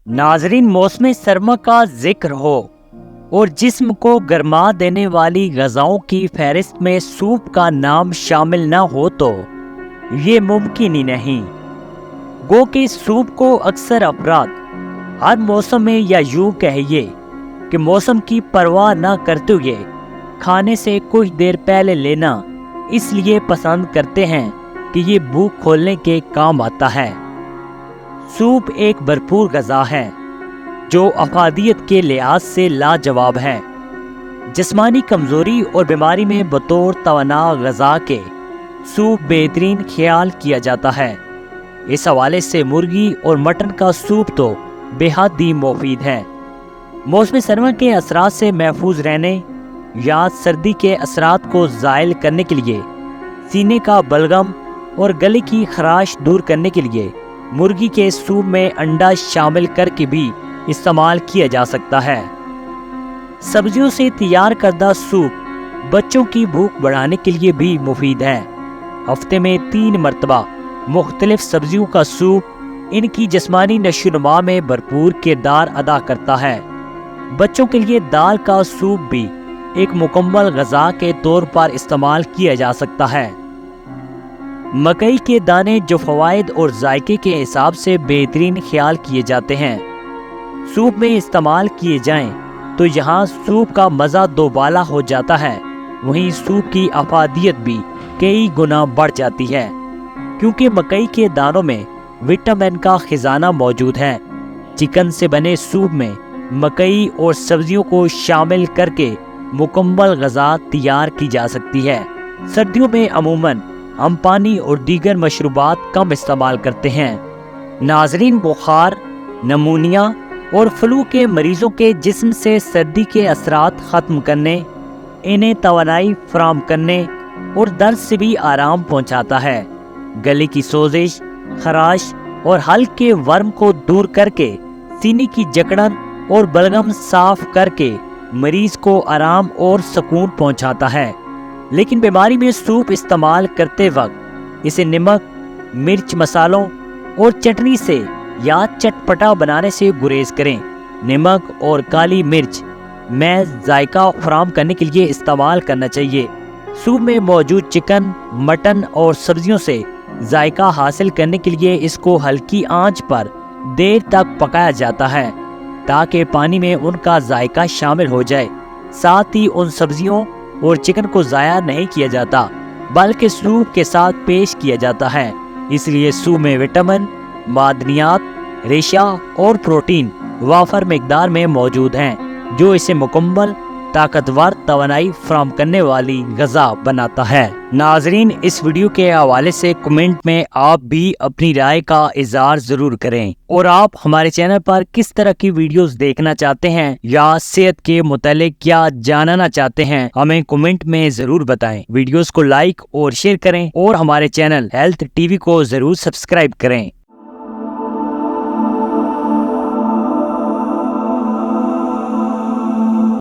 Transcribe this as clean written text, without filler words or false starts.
नाजरीन, मौसम सरमा का जिक्र हो और जिस्म को गरमा देने वाली ग़िज़ाओं की फहरिस्त में सूप का नाम शामिल न हो तो ये मुमकिन ही नहीं। गो कि सूप को अक्सर अफराद हर मौसम में या यूं कहिए कि मौसम की परवाह न करते हुए खाने से कुछ देर पहले लेना इसलिए पसंद करते हैं कि ये भूख खोलने के काम आता है। सूप एक भरपूर ग़िज़ा है जो अफादियत के लिहाज से लाजवाब है। जिस्मानी कमज़ोरी और बीमारी में बतौर तवाना ग़िज़ा के सूप बेहतरीन ख्याल किया जाता है। इस हवाले से मुर्गी और मटन का सूप तो बेहद ही मुफीद है। मौसम सरमा के असरात से महफूज रहने या सर्दी के असरात को ज़ायल करने के लिए, सीने का बलगम और गले की खराश दूर करने के लिए मुर्गी के सूप में अंडा शामिल करके भी इस्तेमाल किया जा सकता है। सब्जियों से तैयार करदा सूप बच्चों की भूख बढ़ाने के लिए भी मुफीद है। हफ्ते में 3 मरतबा मुख्तलिफ सब्जियों का सूप इनकी जिस्मानी नशोनुमा में भरपूर किरदार अदा करता है। बच्चों के लिए दाल का सूप भी एक मुकम्मल ग़िज़ा के तौर पर इस्तेमाल किया जा सकता है। मकई के दाने जो फ़वाइद और जायके के हिसाब से बेहतरीन ख्याल किए जाते हैं, सूप में इस्तेमाल किए जाएं तो यहाँ सूप का मज़ा दोबाला हो जाता है। वहीं सूप की अफादियत भी कई गुना बढ़ जाती है क्योंकि मकई के दानों में विटामिन का खजाना मौजूद है। चिकन से बने सूप में मकई और सब्जियों को शामिल करके मुकम्मल ग़िज़ा तैयार की जा सकती है। सर्दियों में अमूमन हम पानी और दीगर मशरूबात कम इस्तेमाल करते हैं। नाजरीन, बुखार, नमूनिया और फ्लू के मरीजों के जिस्म से सर्दी के असरात ख़त्म करने, इन्हें तवानाई फराहम करने और दर्द से भी आराम पहुंचाता है। गले की सोजिश, खराश और हल्के वर्म को दूर करके सीने की जकड़न और बलगम साफ करके मरीज को आराम और सुकून पहुंचाता है। लेकिन बीमारी में सूप इस्तेमाल करते वक्त इसे नमक, मिर्च, मसालों और चटनी से या चटपटा बनाने से गुरेज करें। नमक और काली मिर्च में जायका फराहम करने के लिए इस्तेमाल करना चाहिए। सूप में मौजूद चिकन, मटन और सब्जियों से जायका हासिल करने के लिए इसको हल्की आंच पर देर तक पकाया जाता है ताकि पानी में उनका जायका शामिल हो जाए। साथ ही उन सब्जियों और चिकन को ज़ाया नहीं किया जाता बल्कि सूप के साथ पेश किया जाता है। इसलिए सूप में विटामिन, मादनियात, रेशा और प्रोटीन वाफर मिकदार में मौजूद हैं जो इसे मुकम्मल ताकतवर तवानाई फराहम करने वाली ग़िज़ा बनाता है। नाजरीन, इस वीडियो के हवाले से कमेंट में आप भी अपनी राय का इज़हार जरूर करें और आप हमारे चैनल पर किस तरह की वीडियोस देखना चाहते हैं या सेहत के मुतालिक क्या जानना चाहते हैं, हमें कमेंट में जरूर बताएं। वीडियोस को लाइक और शेयर करें और हमारे चैनल हेल्थ टीवी को जरूर सब्सक्राइब करें।